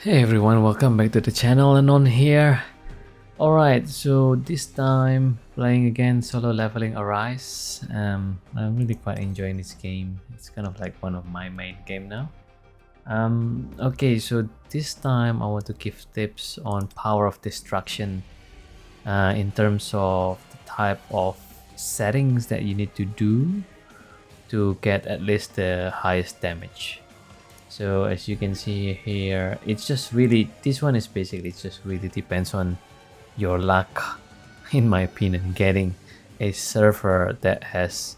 Hey everyone, welcome back to the channel and on here. Alright, so this time playing again solo leveling Arise. I'm really quite enjoying this game. It's kind of like one of my main game now. Okay, so this time I want to give tips on power of destruction in terms of the type of settings that you need to do to get at least the highest damage. So as you can see here, it's just really, this one is basically, it just really depends on your luck, in my opinion, getting a server that has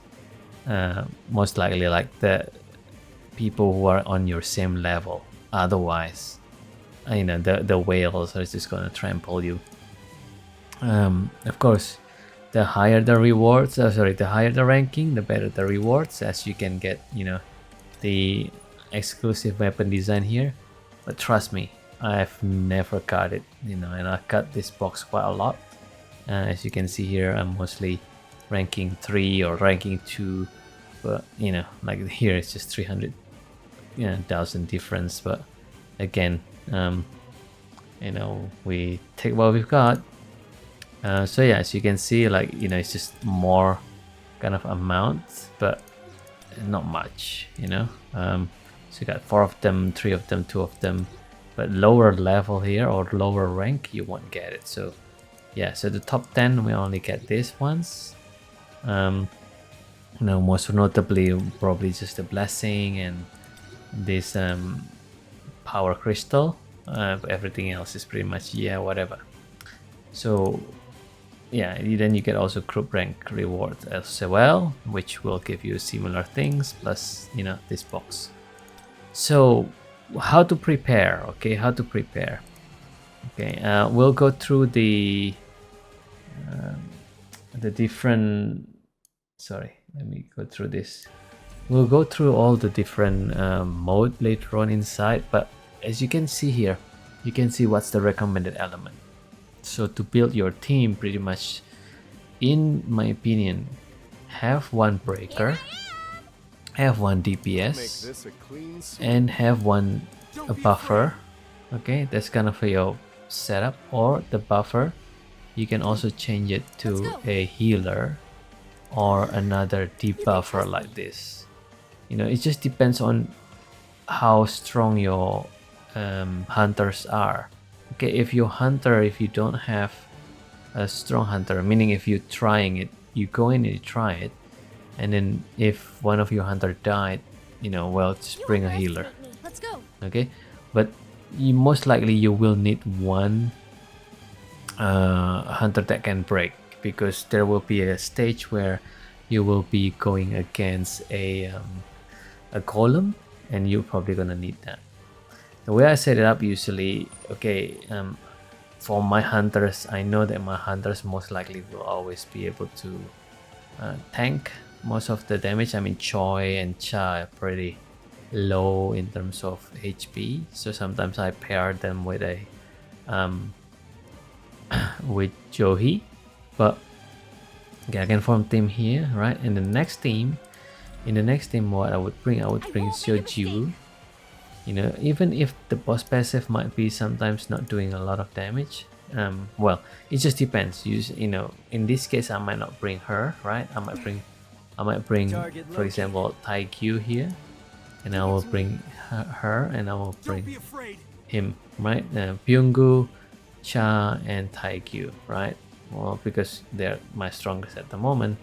most likely like the people who are on your same level. Otherwise, you know, the whales are just gonna trample you. Of course, the higher the rewards, the higher the ranking, the better the rewards, as you can get, you know, the exclusive weapon design here. But trust me, I've never cut it, you know, and I cut this box quite a lot. As you can see here, I'm mostly ranking 3 or ranking 2, but you know, like here it's just 300,000 difference. But again, you know, we take what we've got. So yeah, as you can see, like, you know, it's just more kind of amount, but not much, you know. So you got 4 of them, 3 of them, 2 of them, but lower level here or lower rank you won't get it. So yeah, so the top 10 we only get this once. You know, most notably probably just the blessing and this power crystal. Everything else is pretty much, yeah, whatever. So yeah, then you get also group rank reward as well, which will give you similar things plus, you know, this box. So how to prepare? Okay, how to prepare? Okay, we'll go through the different, sorry, let me go through this. We'll go through all the different mode later on inside, but as you can see here, you can see what's the recommended element. So to build your team, pretty much, in my opinion, have one breaker, have one DPS, and have one a buffer. Okay, that's kind of your setup. Or the buffer, you can also change it to a healer or another debuffer like this. You know, it just depends on how strong your hunters are. Okay, if your hunter, if you don't have a strong hunter, meaning if you're trying it, you go in and you try it, and then if one of your hunter died, you know, well, just bring a healer. Let's go. Okay, but you most likely you will need one hunter that can break, because there will be a stage where you will be going against a golem, and you're probably gonna need that. The way I set it up usually, okay, for my hunters, I know that my hunters most likely will always be able to tank most of the damage. I mean, Choi and Cha are pretty low in terms of HP, so sometimes I pair them with a with Johi. But okay, I can form team here, right? In the next team, what I would bring Xiujiu. You know, even if the boss passive might be sometimes not doing a lot of damage, well, it just depends. You know, in this case, I might not bring her, right? I might bring, for example, Taikyu here, and I will bring her, and I will bring him, right? Byunggu, Cha, and Taikyu, right? Well, because they're my strongest at the moment,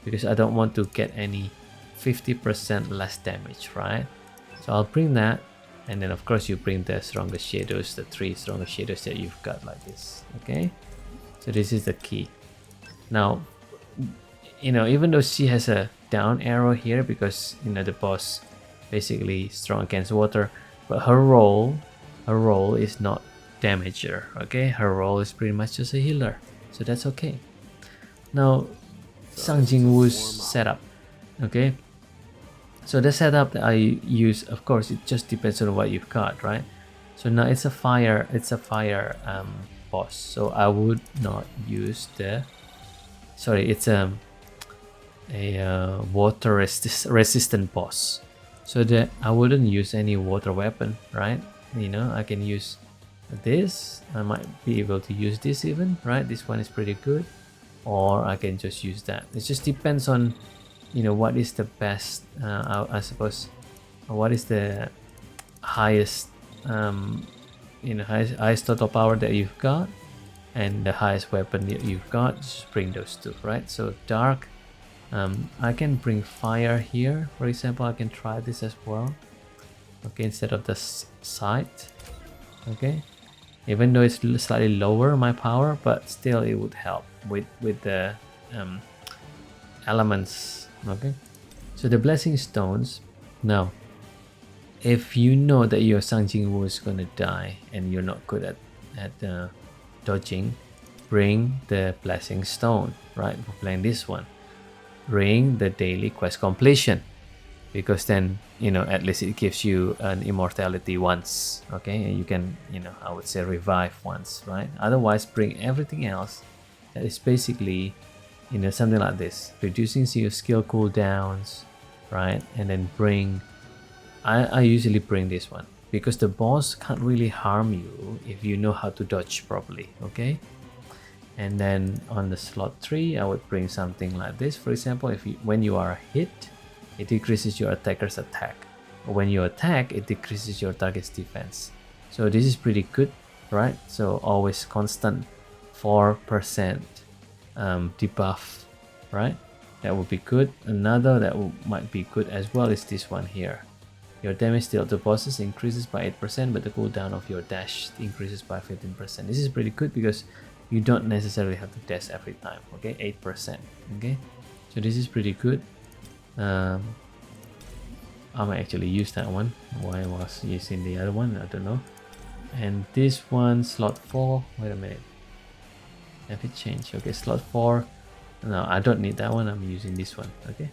because I don't want to get any 50% less damage, right? So I'll bring that. And then of course you bring the strongest shadows, the 3 strongest shadows that you've got like this. Okay, so this is the key. Now, you know, even though she has a down arrow here, because, you know, the boss basically strong against water, but her role is not damager. Okay, her role is pretty much just a healer, so that's okay. Now, Sang Jinwoo's setup. Okay, so the setup that I use, of course, it just depends on what you've got, right? So now it's a fire boss. So I would not use the, sorry, it's a water resistant boss. So that I wouldn't use any water weapon, right? You know, I can use this. I might be able to use this even, right? This one is pretty good, or I can just use that. It just depends on, you know, what is the best, I suppose, what is the highest, you know, highest total power that you've got, and the highest weapon that you've got. Just bring those two, right? So dark, I can bring fire here, for example. I can try this as well, okay, instead of the sight, okay, even though it's slightly lower my power, but still it would help with the elements, okay. So the blessing stones. Now if you know that your Jinwoo is gonna die and you're not good at dodging, bring the blessing stone, right? For playing this one, bring the daily quest completion, because then, you know, at least it gives you an immortality once, okay, and you can, you know, I would say revive once, right? Otherwise, bring everything else that is basically, you know, something like this, reducing your skill cooldowns, right? And then bring, I usually bring this one because the boss can't really harm you if you know how to dodge properly, okay. And then on the slot 3, I would bring something like this. For example, if you, when you are hit, it decreases your attacker's attack. When you attack, it decreases your target's defense. So this is pretty good, right? So always constant 4% debuff, right? That would be good. Another that might be good as well is this one here. Your damage dealt to bosses increases by 8%, but the cooldown of your dash increases by 15%. This is pretty good because you don't necessarily have to dash every time, okay? 8%, okay? So this is pretty good. I might actually use that one. Why I was using the other one, I don't know. And this one, slot 4, wait a minute. Have it changed? Okay, slot 4. No, I don't need that one, I'm using this one, okay?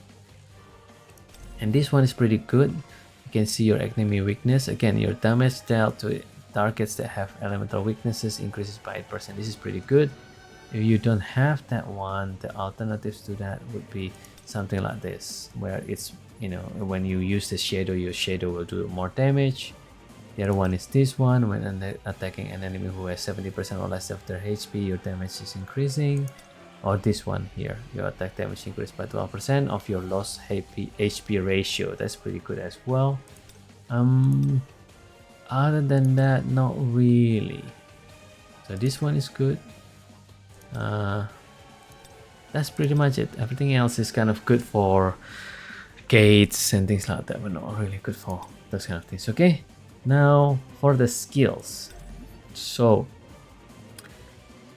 And this one is pretty good. You can see your enemy weakness. Again, your damage dealt to targets that have elemental weaknesses increases by 8%. This is pretty good. If you don't have that one, the alternatives to that would be something like this, where it's, you know, when you use the shadow, your shadow will do more damage. The other one is this one, when attacking an enemy who has 70% or less of their HP, your damage is increasing. Or this one here, your attack damage increased by 12% of your lost HP ratio. That's pretty good as well. Other than that, not really. So this one is good. That's pretty much it. Everything else is kind of good for gates and things like that, but not really good for those kind of things. Okay, now for the skills. So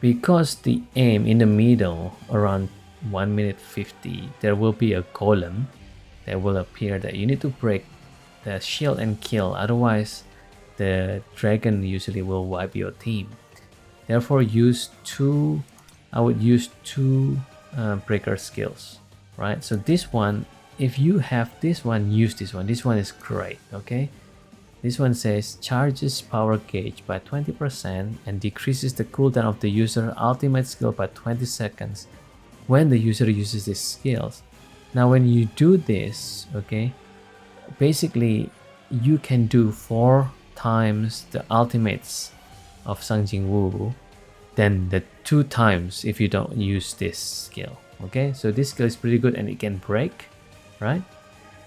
because the aim in the middle around 1 minute 50, there will be a golem that will appear that you need to break the shield and kill, otherwise the dragon usually will wipe your team. Therefore I would use two breaker skills, right? So this one, if you have this one, use this one. This one is great, okay? This one says charges power gauge by 20% and decreases the cooldown of the user ultimate skill by 20 seconds when the user uses these skills. Now when you do this, okay, basically you can do 4 times the ultimates of Jinwoo than the 2 times if you don't use this skill, okay? So this skill is pretty good and it can break, right?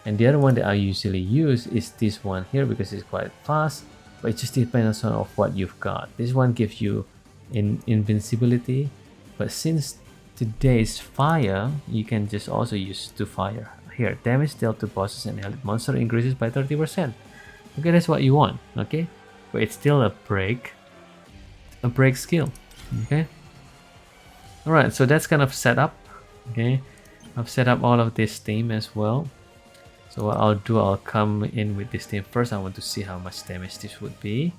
And the other one that I usually use is this one here because it's quite fast, but it just depends on what you've got. This one gives you invincibility, but since today's fire, you can just also use to fire. Here, damage dealt to bosses and elite monster increases by 30%. Okay, that's what you want, okay? But it's still a break skill, okay? Alright, so that's kind of set up, okay? I've set up all of this theme as well. So what I'll do, I'll come in with this theme first. I want to see how much damage this would be,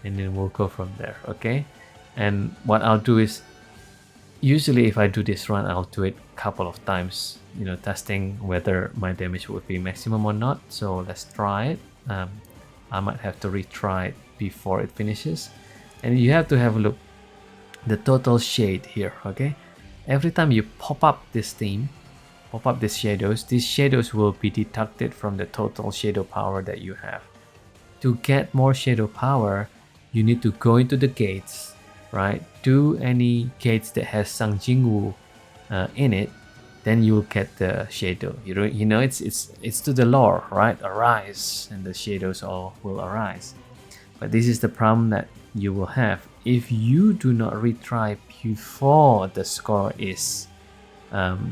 and then we'll go from there, okay? And what I'll do is, usually if I do this run, I'll do it a couple of times, you know, testing whether my damage would be maximum or not. So let's try it. I might have to retry it before it finishes. And you have to have a look, the total shade here, okay? Every time you pop up this theme, pop up these shadows will be deducted from the total shadow power that you have. To get more shadow power, you need to go into the gates, right? Do any gates that has Sang Jinwoo in it, then you'll get the shadow. You know it's to the lore, right? Arise, and the shadows all will arise. But this is the problem that you will have if you do not retry before the score is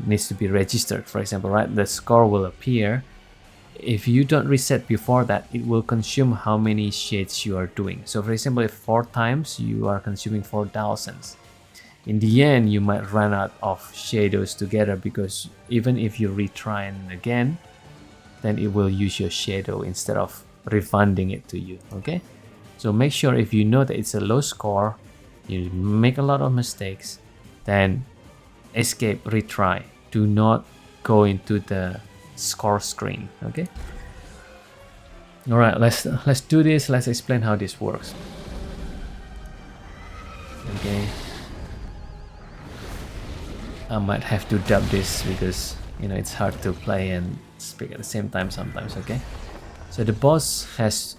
needs to be registered. For example, right, the score will appear. If you don't reset before that, it will consume how many shades you are doing. So for example, if 4 times you are consuming 4,000, in the end you might run out of shadows together, because even if you retry again, then it will use your shadow instead of refunding it to you. Okay, so make sure if you know that it's a low score, you make a lot of mistakes, then escape, retry. Do not go into the score screen. Okay, all right, let's do this. Let's explain how this works. Okay, I might have to dub this because it's hard to play and speak at the same time sometimes. Okay, so the boss has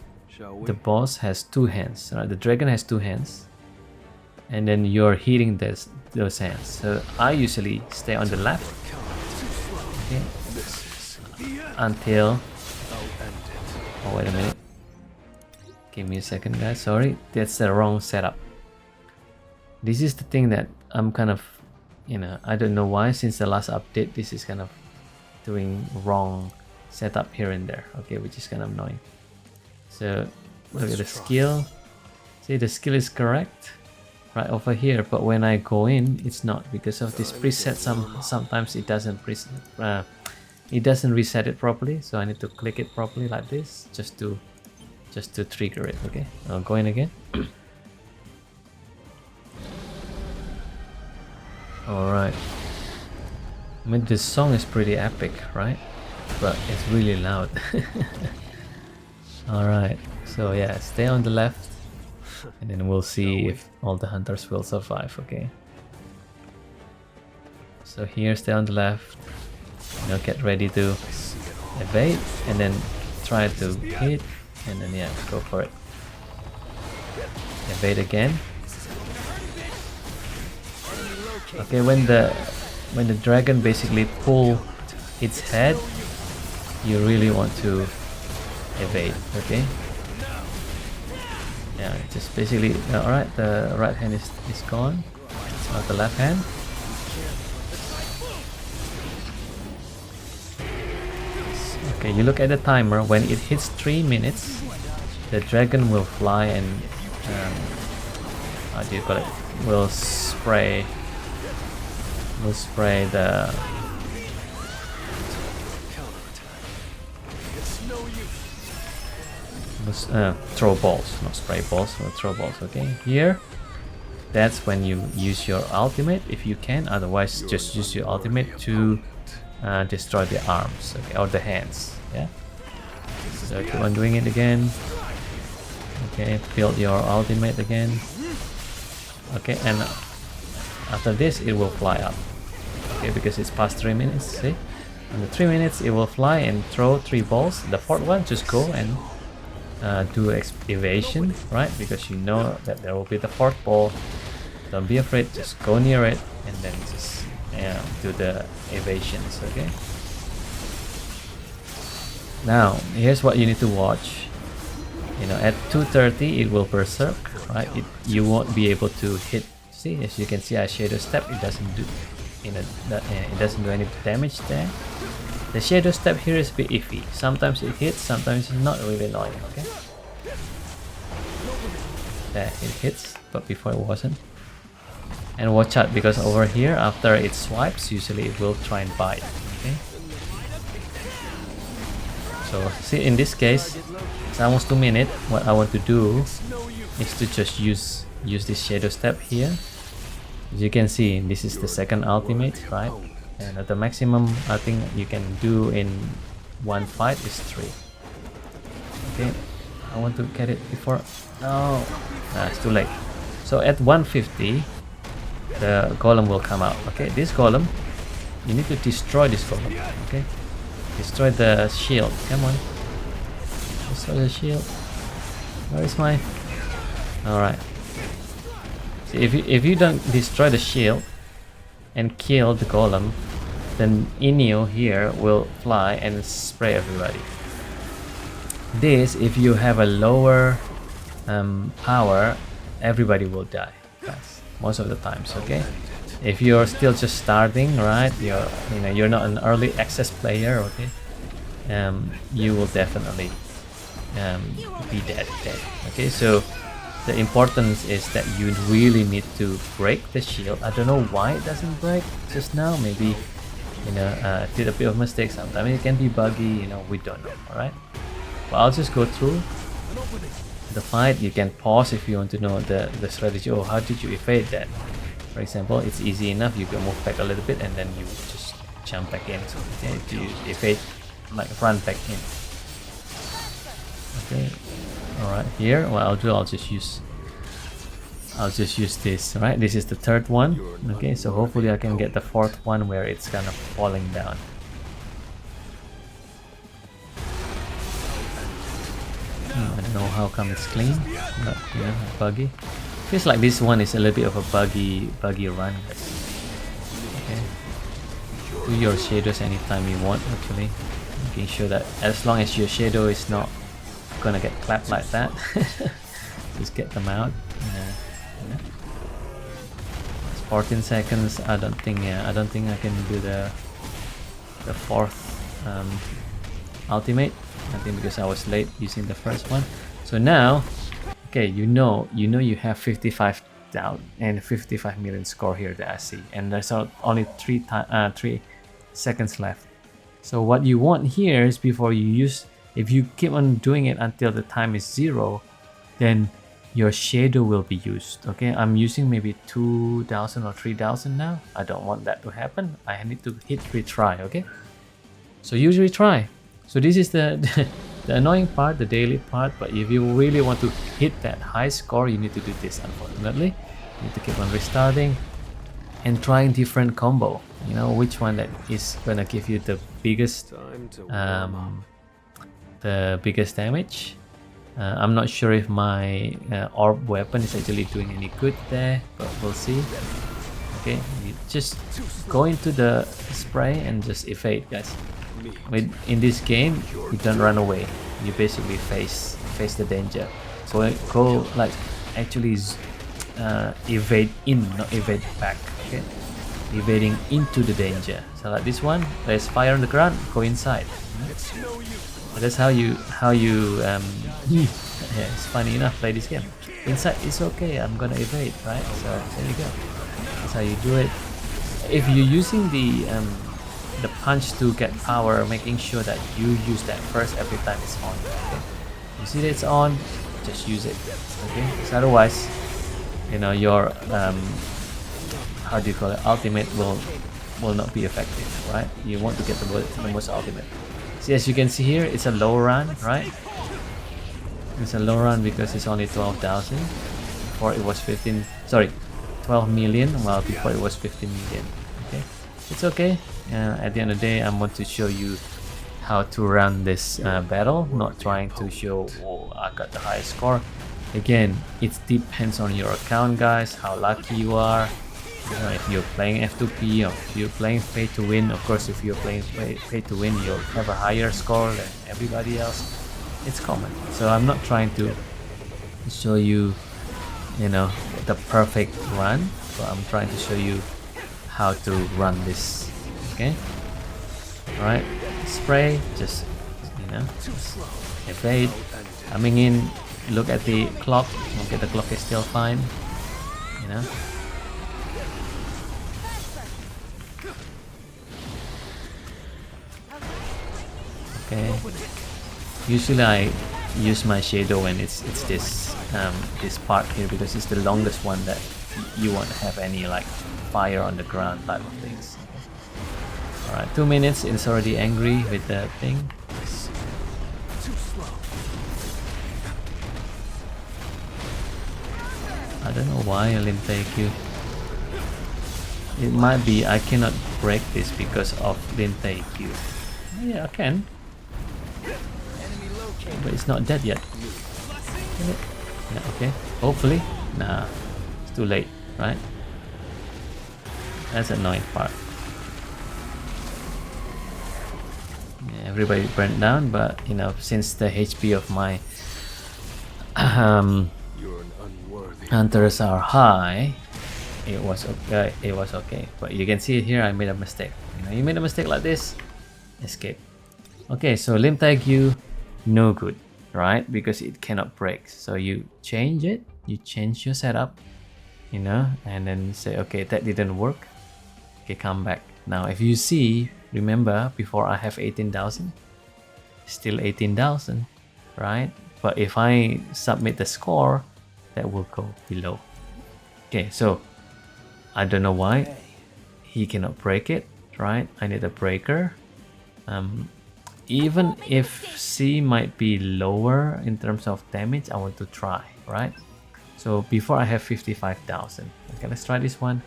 2 hands, right? The dragon has 2 hands, and then you're hitting those hands. So I usually stay on the left, okay, until wait a minute, give me a second, guys. Sorry, that's the wrong setup. This is the thing that I'm kind of, I don't know why, since the last update this is kind of doing wrong setup here and there, okay, which is kind of annoying. So look at the skill. See, the skill is correct right over here, but when I go in, it's not, because of this preset. Sometimes it doesn't reset it properly, so I need to click it properly like this just to trigger it. Okay, I'll go in again. All right, I mean, this song is pretty epic, right? But it's really loud. All right, so yeah, stay on the left, and then we'll see if all the hunters will survive. Okay, so here, stay on the left, get ready to evade, and then try to hit, and then yeah, go for it. Evade again. Okay, when the dragon basically pull its head, you really want to evade. Okay, yeah, just basically all right, the right hand is gone, now the left hand. Okay, you look at the timer. When it hits 3 minutes, the dragon will fly and how do you call it, will spray the throw balls, not spray balls, but throw balls. Okay, here, that's when you use your ultimate if you can. Otherwise, just use your ultimate to destroy the arms, okay, or the hands. Yeah, so keep on doing it again. Okay, build your ultimate again. Okay, and after this it will fly up. Okay, because it's past 3 minutes. See, in the 3 minutes it will fly and throw 3 balls. The 4th one, just go and do evasion, right? Because you know that there will be the 4th ball. Don't be afraid, just go near it and then just do the evasions. Okay, now here's what you need to watch. At 2:30 it will berserk, right? You won't be able to hit. See, as you can see, I shadow step. It doesn't do it doesn't do any damage there. The shadow step here is a bit iffy. Sometimes it hits, sometimes it's not, really annoying. Okay, there, it hits, but before it wasn't. And watch out, because over here, after it swipes, usually it will try and bite. Okay, so see, in this case, it's almost 2 minutes. What I want to do is to just use this shadow step here. As you can see, this is the 2nd ultimate, right? And the maximum I think you can do in one fight is 3. Okay, I want to get it before. No, it's too late. So at 150, the golem will come out. Okay, this golem, you need to destroy this golem. Okay, destroy the shield. Come on, destroy the shield. Where is my? Alright. So if you don't destroy the shield and kill the golem, then Inyo here will fly and spray everybody. This, if you have a lower power, everybody will die, guys, most of the times. Okay, if you're still just starting, right, you're not an early access player, okay, you will definitely be dead. Okay, so the importance is that you really need to break the shield. I don't know why it doesn't break just now. Maybe did a bit of mistake. Sometimes it can be buggy, we don't know. All right, but I'll just go through the fight. You can pause if you want to know the strategy. Oh, how did you evade that? For example, it's easy enough. You can move back a little bit and then you just jump back in. So okay, you evade, like run back in. Okay, all right. Here, what I'll do, I'll just use this. Right, this is the third one. Okay, so hopefully I can get the fourth one where it's kind of falling down. I don't know how come it's clean, but buggy. Feels like this one is a little bit of a buggy run, guys. Okay, do your shadows anytime you want, actually, making sure that as long as your shadow is not gonna get clapped like that, just get them out. It's 14 seconds. I don't think I can do the fourth ultimate. I think because I was late using the first one. So now, okay, you have 55,000 and 55 million score here that I see, and there's only 3 seconds left. So what you want here is, before you use, if you keep on doing it until the time is 0, then your shadow will be used. Okay, I'm using maybe 2,000 or 3,000 now. I don't want that to happen. I need to hit retry. Okay, so use retry. So this is the annoying part, the daily part. But if you really want to hit that high score, you need to do this. Unfortunately, you need to keep on restarting and trying different combo. Which one that is gonna give you the biggest damage. I'm not sure if my orb weapon is actually doing any good there, but we'll see. Okay, you just go into the spray and just evade, guys. In this game, you don't run away. You basically face the danger. So go like actually evade in, not evade back. Okay, evading into the danger. So like this one, there's fire on the ground. Go inside. But that's how you yeah, it's funny enough, play this game. Inside is okay. I'm gonna evade, right? So there you go. That's how you do it. If you're using the punch to get power, making sure that you use that first every time it's on. Okay? You see that it's on, just use it. Okay, because otherwise, your how do you call it, ultimate will not be effective, right? You want to get the most ultimate. See, as you can see here, it's a low run, right? It's a low run because it's only 12,000. Before it was 12 million. Well, before it was 15 million. Okay, it's okay. At the end of the day, I want to show you how to run this battle, not trying to show, oh, I got the highest score. Again, it depends on your account, guys, how lucky you are. If you're playing F2P or if you're playing pay to win, of course, if you're playing pay to win, you'll have a higher score than everybody else. It's common. So I'm not trying to show you, the perfect run, but I'm trying to show you how to run this. Okay, all right, spray, just evade, coming in, look at the clock. Okay, the clock is still fine. Okay, usually I use my shadow when it's this part here, because it's the longest one that you won't have any like fire on the ground type of things. Alright, 2 minutes, it's already angry with the thing. I don't know why I didn't take you. It might be I cannot break this because of didn't take you. Yeah, I can. But it's not dead yet. Yeah, okay. Hopefully. Nah. It's too late, right? That's an annoying part. Yeah, everybody burnt down, but you know, since the HP of my hunters are high, it was okay. It was okay. But you can see here, I made a mistake. You know, you made a mistake like this, escape. Okay, so Lim Tai Gyu, no good, right? Because it cannot break. So you change it. You change your setup, you know, and then say, okay, that didn't work. Okay, come back. Now, if you see, remember, before I have 18,000, still 18,000, right? But if I submit the score, that will go below. Okay, so I don't know why he cannot break it, right? I need a breaker. Even if C might be lower in terms of damage, I want to try, right? So before I have 55,000. Okay, let's try this one.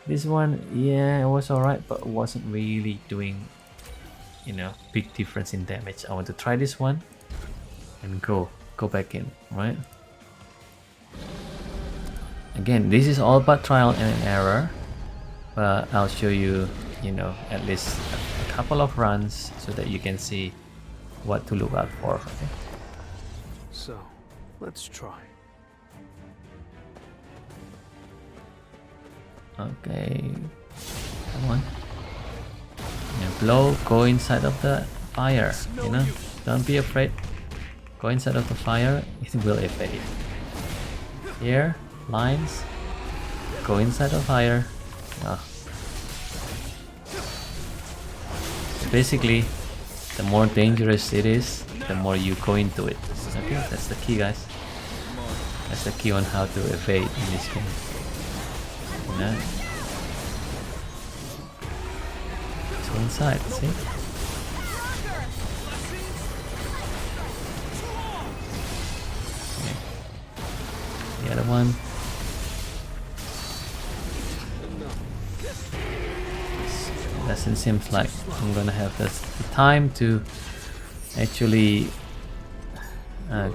This one, yeah, it was alright, but it wasn't really doing, you know, big difference in damage. I want to try this one and go back in, right? Again, this is all about trial and error, but I'll show you, you know, at least a couple of runs so that you can see what to look out for. Okay? So, let's try. Okay, come on. Yeah, blow, go inside of the fire, you know, don't be afraid. Go inside of the fire, it will evade. Here, lines, go inside the fire. Oh. So basically, the more dangerous it is, the more you go into it. Okay, that's the key, guys. That's the key on how to evade in this game. You know? Let's go inside, see? Okay. The other one. Doesn't seem like I'm gonna have the time to actually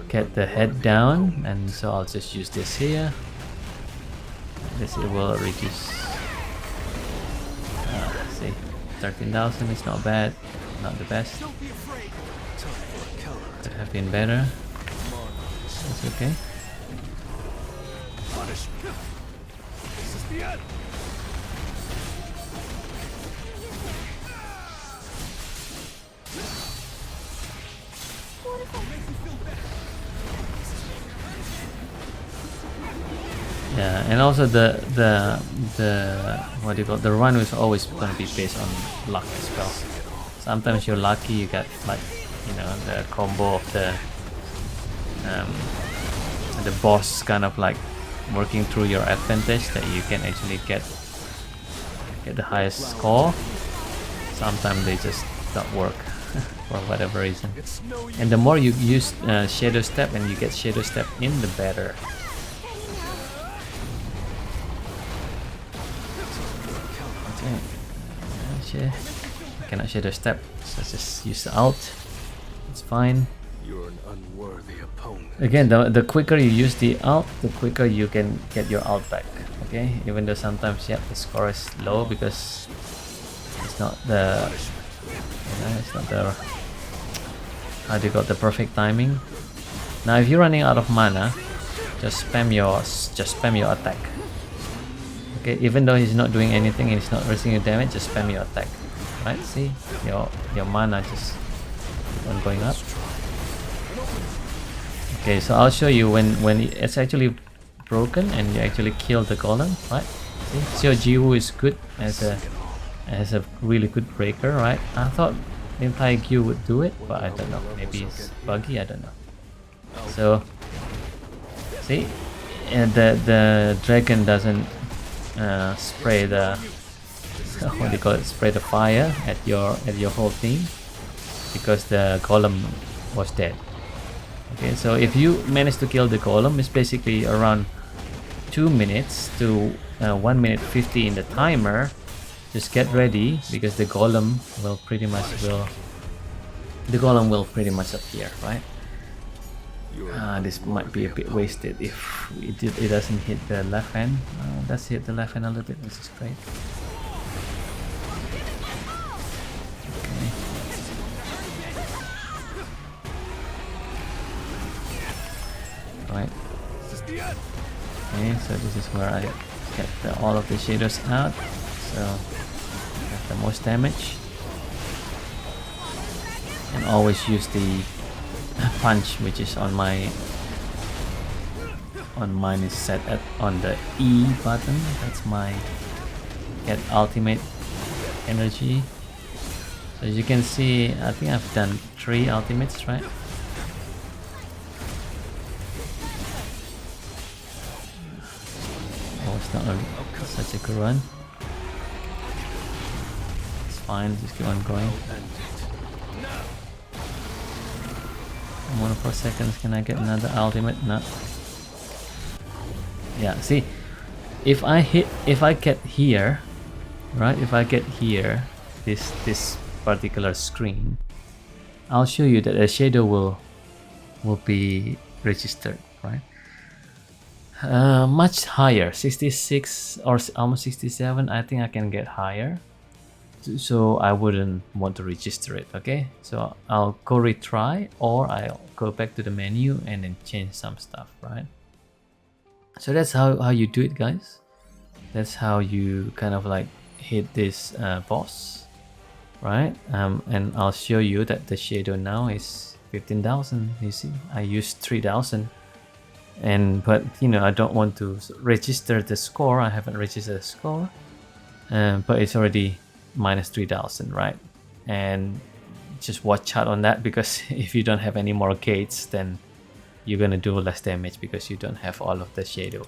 get the head down, and so I'll just use this here. This it will reduce. See, 13,000 is not bad, not the best. Could have been better. It's okay. Yeah, and also the what do you call it? The run is always going to be based on luck as well. Sometimes you're lucky, you get like, you know, the combo of the boss kind of like working through your advantage that you can actually get the highest score. Sometimes they just don't work for whatever reason. And the more you use shadow step and you get shadow step in, the better. Okay. Cannot shadow step, so just use the ult. It's fine. You're an unworthy opponent. Again, the quicker you use the ult, the quicker you can get your ult back. Okay, even though sometimes, yeah, the score is low because it's not the, you know, it's not the, how do you call it, the perfect timing. Now, if you're running out of mana, just spam your attack. Okay, even though he's not doing anything and he's not resisting your damage, just spam your attack. Right? See, your mana just keep on going up. Okay, so I'll show you when it's actually broken and you actually kill the golem, right? See, so Jinwoo is good as a really good breaker, right? I thought Lim Tai Gyu would do it, but I don't know. Maybe it's buggy, I don't know. So see, and the dragon doesn't spray the what do you call it? Spray the fire at your whole team because the golem was dead. Okay, so if you manage to kill the golem, it's basically around 2 minutes to 1 minute 50 in the timer. Just get ready because the golem will pretty much appear, right? This might be a bit wasted if it doesn't hit the left hand. Let's hit the left hand a little bit, which is great. Right. Okay, so this is where I get all of the shadows out, so have the most damage. And always use the punch, which is on mine is set on the E button. That's my get ultimate energy. So as you can see, I think I've done 3 ultimates, right? It's not such a good run. It's fine, just keep on going. 1 or 4 seconds. Can I get another ultimate? No. Yeah, see, if I get here, right? If I get here, this particular screen, I'll show you that a shadow will be registered, right? Much higher, 66 or almost 67. I think I can get higher, so I wouldn't want to register it. Okay, so I'll go retry, or I'll go back to the menu and then change some stuff, right? So that's how you do it, guys. That's how you kind of like hit this boss, right? And I'll show you that the shadow now is 15,000. You see, I used 3,000. But you know, I don't want to register the score. I haven't registered the score, but it's already minus 3,000, right? And just watch out on that, because if you don't have any more gates, then you're gonna do less damage because you don't have all of the shadow.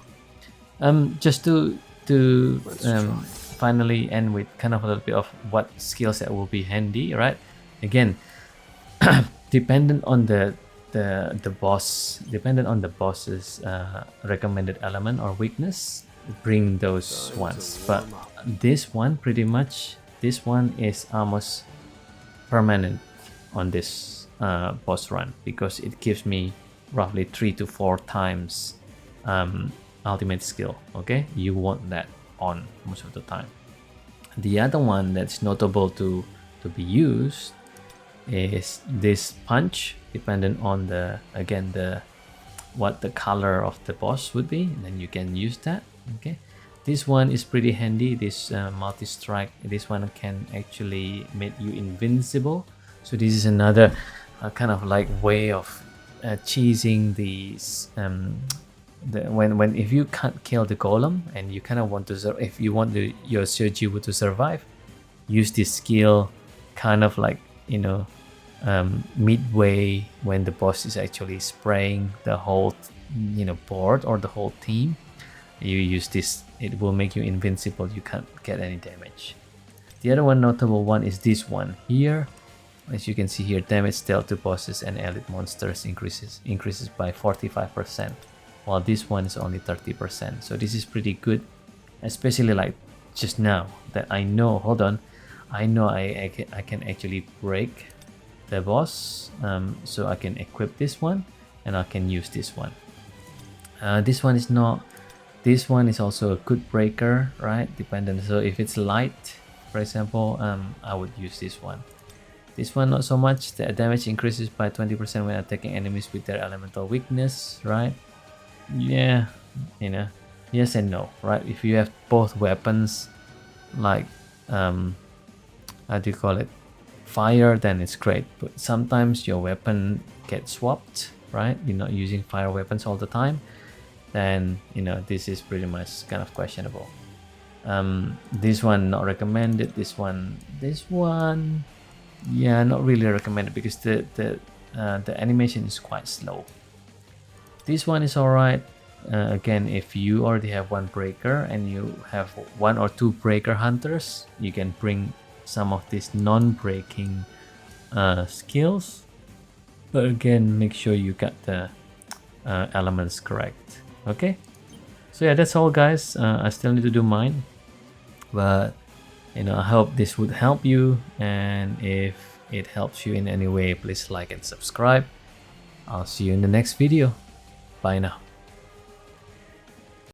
Just to finally end with kind of a little bit of what skill set will be handy, right? Again, dependent on the boss, dependent on the boss's recommended element or weakness, bring those ones. But this one, pretty much, this one is almost permanent on this boss run, because it gives me roughly 3 to 4 times ultimate skill. Okay, you want that on most of the time. The other one that's notable to be used is this punch, dependent on what the color of the boss would be, and then you can use that. Okay, this one is pretty handy. This multi-strike, this one can actually make you invincible. So this is another kind of like way of cheesing these if you can't kill the golem and you kind of want to if you want your Jinwoo to survive, use this skill kind of like, you know, midway when the boss is actually spraying the whole board or the whole team. You use this, it will make you invincible. You can't get any damage. The other one, notable one, is this one here. As you can see here, damage dealt to bosses and elite monsters increases by 45%, while this one is only 30%. So this is pretty good, especially like just now that I know, hold on, I know I can actually break the boss, so I can equip this one and I can use this one. This one is not, this one is also a good breaker, right? Dependent. So if it's light, for example, I would use this one. This one not so much. The damage increases by 20% when attacking enemies with their elemental weakness, right? Yeah, you know, yes and no, right? If you have both weapons, like how do you call it, fire, then it's great. But sometimes your weapon gets swapped, right? You're not using fire weapons all the time, then you know this is pretty much kind of questionable. This one not recommended. This one, yeah, not really recommended, because the animation is quite slow. This one is alright. Again, if you already have one breaker and you have 1 or 2 breaker hunters, you can bring some of these non-breaking skills. But again, make sure you got the elements correct. Okay, so yeah, that's all, guys. I still need to do mine, but you know, I hope this would help you, and if it helps you in any way, please like and subscribe. I'll see you in the next video. Bye now.